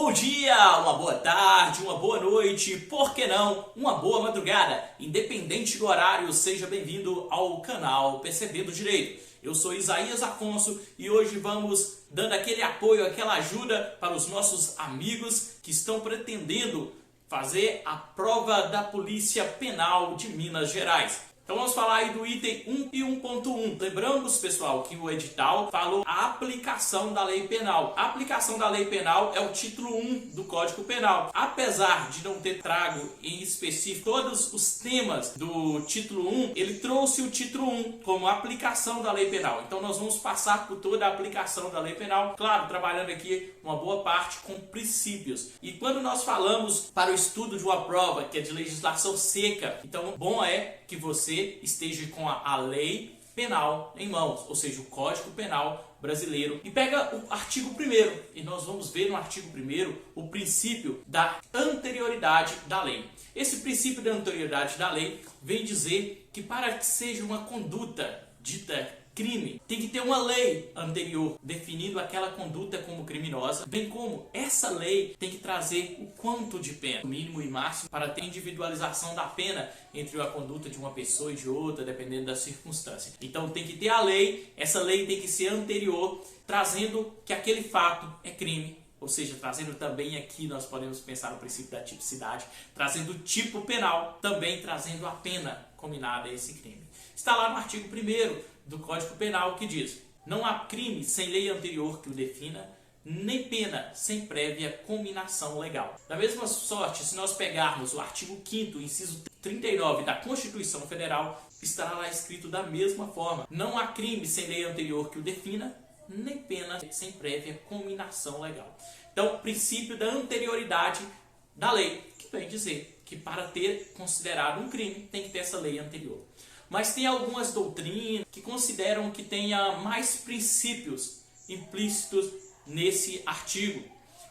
bom dia, uma boa tarde, uma boa noite, por que não, uma boa madrugada. Independente do horário, seja bem-vindo ao canal Percebendo Direito. Eu sou Isaías Afonso e hoje vamos dando aquele apoio, aquela ajuda para os nossos amigos que estão pretendendo fazer a prova da Polícia Penal de Minas Gerais. Então vamos falar aí do item 1 e 1.1. Lembramos, pessoal, que o edital falou a aplicação da lei penal. A aplicação da lei penal é o título 1 do Código Penal. Apesar de não ter trago em específico todos os temas do título 1, ele trouxe o título 1 como aplicação da lei penal. Então nós vamos passar por toda a aplicação da lei penal, claro, trabalhando aqui uma boa parte com princípios. E quando nós falamos para o estudo de uma prova que é de legislação seca, então bom é que você esteja com a lei penal em mãos, ou seja, o Código Penal brasileiro, e pega o artigo 1º, e nós vamos ver no artigo 1º o princípio da anterioridade da lei. Esse princípio da anterioridade da lei vem dizer que para que seja uma conduta dita crime, tem que ter uma lei anterior definindo aquela conduta como criminosa, bem como essa lei tem que trazer o quanto de pena, mínimo e máximo, para ter individualização da pena entre a conduta de uma pessoa e de outra, dependendo da circunstância. Então tem que ter a lei, essa lei tem que ser anterior, trazendo que aquele fato é crime, ou seja, trazendo também aqui, nós podemos pensar no princípio da tipicidade, trazendo o tipo penal, também trazendo a pena combinada a esse crime. Está lá no artigo 1º do Código Penal que diz: não há crime sem lei anterior que o defina, nem pena sem prévia cominação legal. Da mesma sorte, se nós pegarmos o artigo 5º, inciso 39 da Constituição Federal, estará lá escrito da mesma forma: não há crime sem lei anterior que o defina, nem pena sem prévia cominação legal. Então, o princípio da anterioridade da lei, que vem dizer que para ter considerado um crime, tem que ter essa lei anterior. Mas tem algumas doutrinas que consideram que tenha mais princípios implícitos nesse artigo,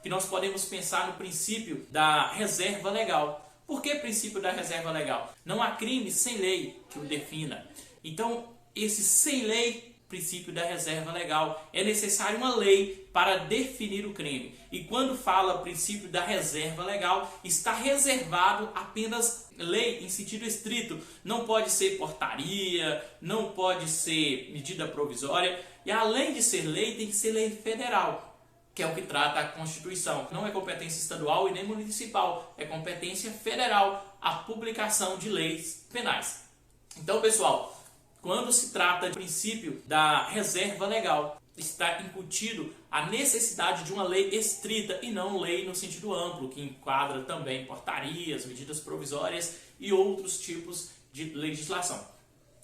que nós podemos pensar no princípio da reserva legal. Por que princípio da reserva legal? Não há crime sem lei que o defina. Então, esse sem lei, princípio da reserva legal, é necessário uma lei para definir o crime. E quando fala princípio da reserva legal, está reservado apenas lei em sentido estrito. Não pode ser portaria, não pode ser medida provisória. E além de ser lei, tem que ser lei federal, que é o que trata a Constituição. Não é competência estadual e nem municipal, é competência federal a publicação de leis penais. Então, pessoal, quando se trata do princípio da reserva legal, está incutido a necessidade de uma lei estrita e não lei no sentido amplo, que enquadra também portarias, medidas provisórias e outros tipos de legislação.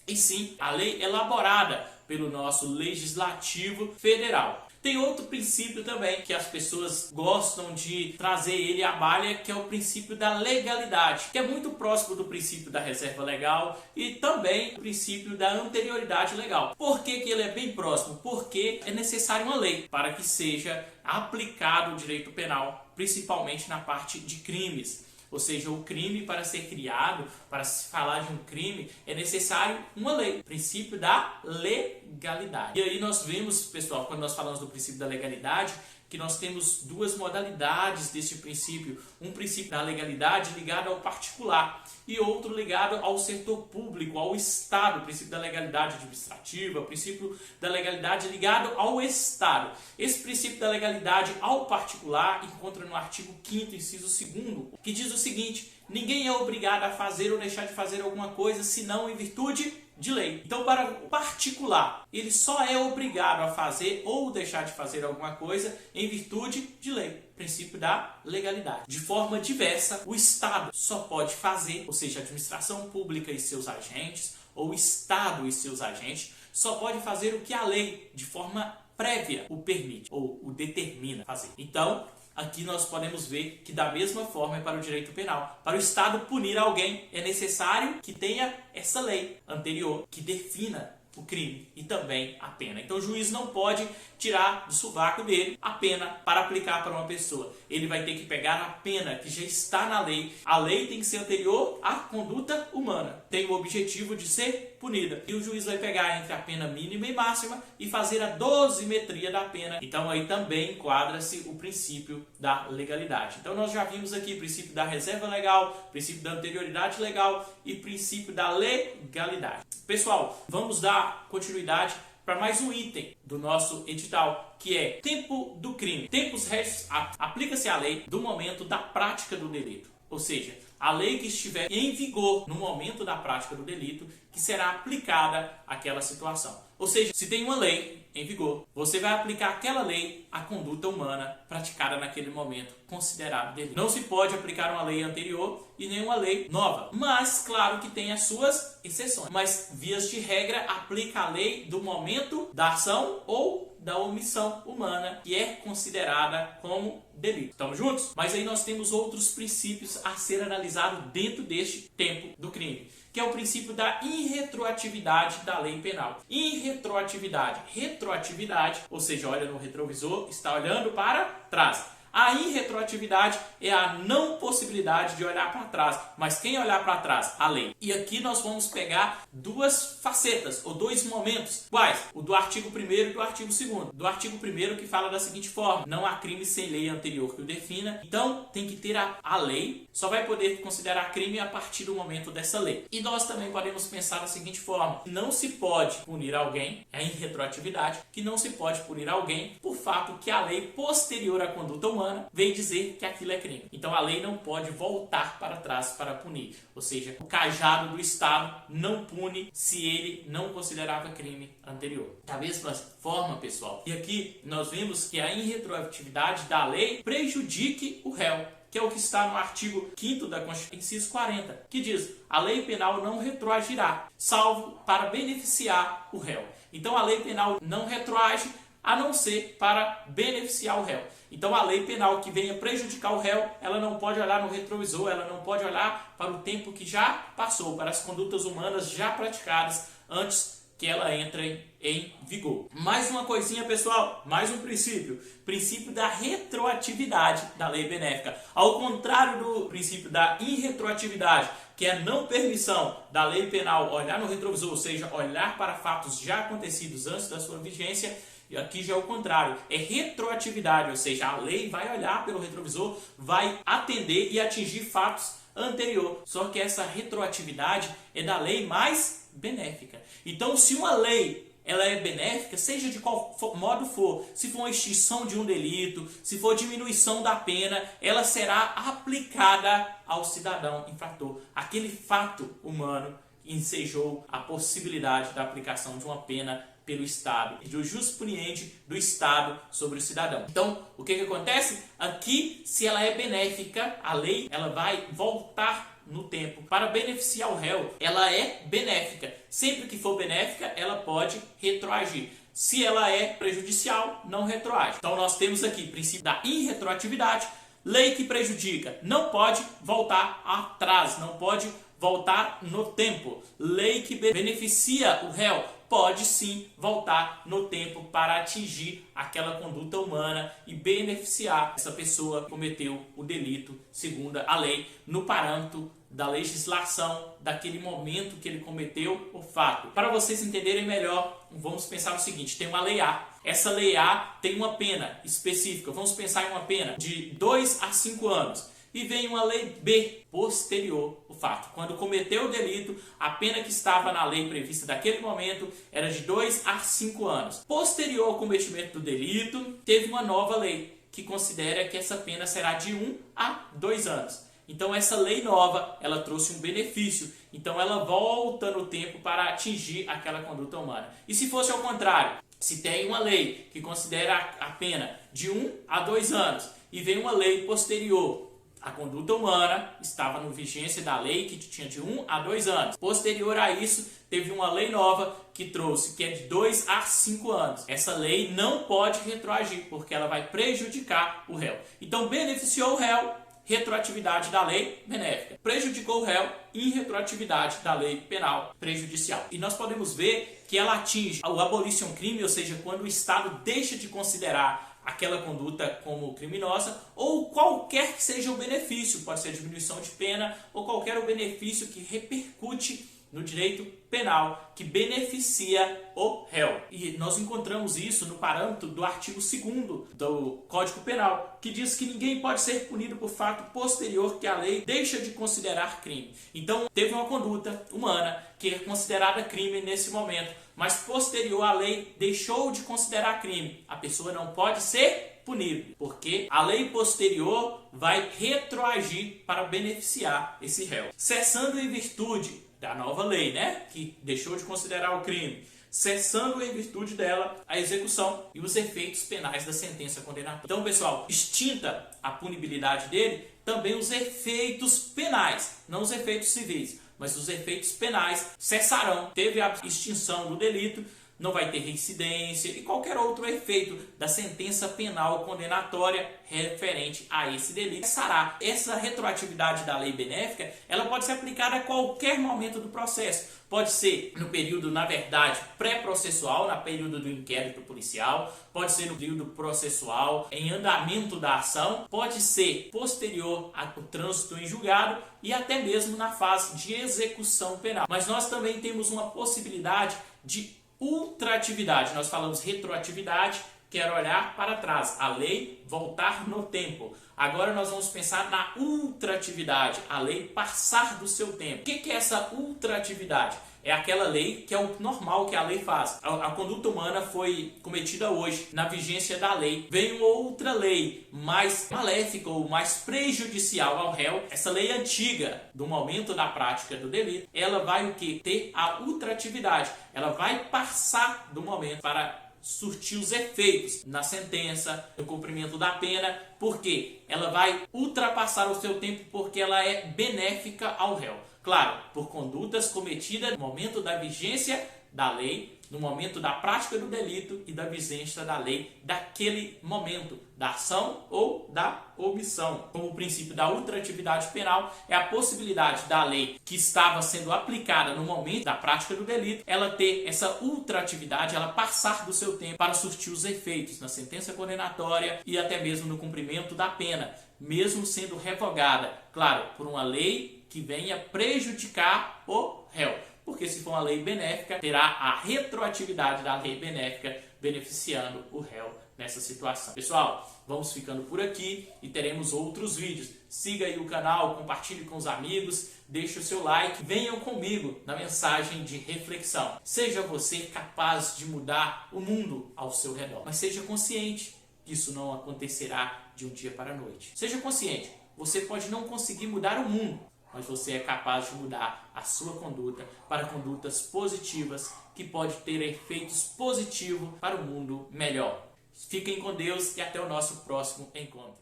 E sim, a lei elaborada pelo nosso Legislativo Federal. Tem outro princípio também que as pessoas gostam de trazer ele à baila, que é o princípio da legalidade, que é muito próximo do princípio da reserva legal e também o princípio da anterioridade legal. Por que que ele é bem próximo? Porque é necessário uma lei para que seja aplicado o direito penal, principalmente na parte de crimes. Ou seja, o crime, para ser criado, para se falar de um crime, é necessário uma lei, princípio da legalidade. E aí nós vemos, pessoal, quando nós falamos do princípio da legalidade, que nós temos duas modalidades desse princípio. Um princípio da legalidade ligado ao particular e outro ligado ao setor público, ao Estado. O princípio da legalidade administrativa, o princípio da legalidade ligado ao Estado. Esse princípio da legalidade ao particular encontra no artigo 5º, inciso 2º, que diz o seguinte: ninguém é obrigado a fazer ou deixar de fazer alguma coisa senão em virtude de lei. Então, para o particular, ele só é obrigado a fazer ou deixar de fazer alguma coisa em virtude de lei. Princípio da legalidade. De forma diversa, o Estado só pode fazer, ou seja, a administração pública e seus agentes, ou o Estado e seus agentes, só pode fazer o que a lei, de forma prévia, o permite ou o determina fazer. Então, aqui nós podemos ver que da mesma forma é para o direito penal. Para o Estado punir alguém, é necessário que tenha essa lei anterior que defina o crime e também a pena. Então o juiz não pode tirar do sovaco dele a pena para aplicar para uma pessoa. Ele vai ter que pegar a pena que já está na lei. A lei tem que ser anterior à conduta humana. Tem o objetivo de ser punida. E o juiz vai pegar entre a pena mínima e máxima e fazer a dosimetria da pena. Então aí também enquadra-se o princípio da legalidade. Então nós já vimos aqui o princípio da reserva legal, princípio da anterioridade legal e princípio da legalidade. Pessoal, vamos dar continuidade para mais um item do nosso edital, que é tempo do crime. Tempos restos aplica-se a lei do momento da prática do delito. Ou seja, a lei que estiver em vigor no momento da prática do delito, que será aplicada àquela situação. Ou seja, se tem uma lei em vigor, você vai aplicar aquela lei à conduta humana praticada naquele momento, considerado delito. Não se pode aplicar uma lei anterior e nenhuma lei nova. Mas, claro que tem as suas exceções. Mas, vias de regra, aplica a lei do momento da ação ou da omissão humana, que é considerada como delito. Estamos juntos? Mas aí nós temos outros princípios a ser analisados dentro deste tempo do crime, que é o princípio da irretroatividade da lei penal. Irretroatividade. Retroatividade, ou seja, olha no retrovisor, está olhando para trás. A irretroatividade é a não possibilidade de olhar para trás. Mas quem olhar para trás? A lei. E aqui nós vamos pegar duas facetas, ou dois momentos. Quais? O do artigo 1º e do artigo 2º. Do artigo 1º que fala da seguinte forma: não há crime sem lei anterior que o defina. Então tem que ter a lei. Só vai poder considerar crime a partir do momento dessa lei. E nós também podemos pensar da seguinte forma: não se pode punir alguém, é a irretroatividade, que não se pode punir alguém por fato que a lei posterior à conduta humana veio dizer que aquilo é crime. Então a lei não pode voltar para trás para punir. Ou seja, o cajado do Estado não pune se ele não considerava crime anterior. Da mesma forma, pessoal, e aqui nós vimos que a irretroatividade da lei prejudique o réu, que é o que está no artigo 5º da Constituição, inciso 40, que diz: a lei penal não retroagirá, salvo para beneficiar o réu. Então a lei penal não retroage, a não ser para beneficiar o réu. Então a lei penal que venha prejudicar o réu, ela não pode olhar no retrovisor, ela não pode olhar para o tempo que já passou, para as condutas humanas já praticadas antes que ela entre em vigor. Mais uma coisinha, pessoal, mais um princípio. Princípio da retroatividade da lei benéfica. Ao contrário do princípio da irretroatividade, que é a não permissão da lei penal olhar no retrovisor, ou seja, olhar para fatos já acontecidos antes da sua vigência, e aqui já é o contrário, é retroatividade, ou seja, a lei vai olhar pelo retrovisor, vai atender e atingir fatos anteriores. Só que essa retroatividade é da lei mais benéfica. Então, se uma lei ela é benéfica, seja de qual modo for, se for uma extinção de um delito, se for diminuição da pena, ela será aplicada ao cidadão infrator. Aquele fato humano ensejou a possibilidade da aplicação de uma pena pelo Estado, e do jurisprudente do Estado sobre o cidadão. Então, o que acontece? Aqui, se ela é benéfica, a lei ela vai voltar no tempo para beneficiar o réu. Ela é benéfica. Sempre que for benéfica, ela pode retroagir. Se ela é prejudicial, não retroage. Então, nós temos aqui o princípio da irretroatividade. Lei que prejudica não pode voltar atrás, não pode voltar no tempo. Lei que beneficia o réu pode sim voltar no tempo para atingir aquela conduta humana e beneficiar essa pessoa que cometeu o delito segundo a lei, no parâmetro da legislação daquele momento que ele cometeu o fato. Para vocês entenderem melhor, vamos pensar o seguinte: tem uma lei A. Essa lei A tem uma pena específica. Vamos pensar em uma pena de 2 a 5 anos. E vem uma lei B, posterior ao fato. Quando cometeu o delito, a pena que estava na lei prevista daquele momento era de 2 a 5 anos. Posterior ao cometimento do delito, teve uma nova lei, que considera que essa pena será de 1 a 2 anos. Então essa lei nova, ela trouxe um benefício. Então ela volta no tempo para atingir aquela conduta humana. E se fosse ao contrário, se tem uma lei que considera a pena de 1 a 2 anos e vem uma lei posterior, a conduta humana estava no vigência da lei que tinha de 1 a 2 anos. Posterior a isso, teve uma lei nova que trouxe, que é de 2 a 5 anos. Essa lei não pode retroagir, porque ela vai prejudicar o réu. Então, beneficiou o réu, retroatividade da lei benéfica. Prejudicou o réu, irretroatividade da lei penal prejudicial. E nós podemos ver que ela atinge o abolition crime, ou seja, quando o Estado deixa de considerar aquela conduta como criminosa, ou qualquer que seja o benefício, pode ser diminuição de pena, ou qualquer o benefício que repercute no direito penal que beneficia o réu. E nós encontramos isso no parâmetro do artigo 2º do Código Penal, que diz que ninguém pode ser punido por fato posterior que a lei deixa de considerar crime. Então, teve uma conduta humana que é considerada crime nesse momento, mas posterior à lei deixou de considerar crime. A pessoa não pode ser punida, porque a lei posterior vai retroagir para beneficiar esse réu. Cessando em virtude da nova lei, que deixou de considerar o crime, cessando em virtude dela a execução e os efeitos penais da sentença condenatória. Então, pessoal, extinta a punibilidade dele, também os efeitos penais, não os efeitos civis, mas os efeitos penais cessarão. Teve a extinção do delito, não vai ter reincidência e qualquer outro efeito da sentença penal condenatória referente a esse delito. Cessará. Essa retroatividade da lei benéfica, ela pode ser aplicada a qualquer momento do processo. Pode ser no período, na verdade, pré-processual, no período do inquérito policial, pode ser no período processual, em andamento da ação, pode ser posterior ao trânsito em julgado e até mesmo na fase de execução penal. Mas nós também temos uma possibilidade de ultratividade. Nós falamos retroatividade, quero olhar para trás, a lei voltar no tempo. Agora nós vamos pensar na ultratividade, a lei passar do seu tempo. O que é essa ultratividade? É aquela lei que é o normal que a lei faz. A conduta humana foi cometida hoje, na vigência da lei. Vem uma outra lei mais maléfica ou mais prejudicial ao réu. Essa lei antiga, do momento da prática do delito, ela vai o quê? Ter a ultratividade. Ela vai passar do momento para surtir os efeitos na sentença, no cumprimento da pena, porque ela vai ultrapassar o seu tempo porque ela é benéfica ao réu. Claro, por condutas cometidas no momento da vigência da lei, no momento da prática do delito e da vigência da lei daquele momento, da ação ou da omissão. Como o princípio da ultratividade penal é a possibilidade da lei que estava sendo aplicada no momento da prática do delito, ela ter essa ultratividade, ela passar do seu tempo para surtir os efeitos na sentença condenatória e até mesmo no cumprimento da pena, mesmo sendo revogada, claro, por uma lei que venha prejudicar o réu. Porque se for uma lei benéfica, terá a retroatividade da lei benéfica beneficiando o réu nessa situação. Pessoal, vamos ficando por aqui e teremos outros vídeos. Siga aí o canal, compartilhe com os amigos, deixe o seu like, venham comigo na mensagem de reflexão. Seja você capaz de mudar o mundo ao seu redor, mas seja consciente que isso não acontecerá de um dia para a noite. Seja consciente, você pode não conseguir mudar o mundo, mas você é capaz de mudar a sua conduta para condutas positivas que pode ter efeitos positivos para um mundo melhor. Fiquem com Deus e até o nosso próximo encontro.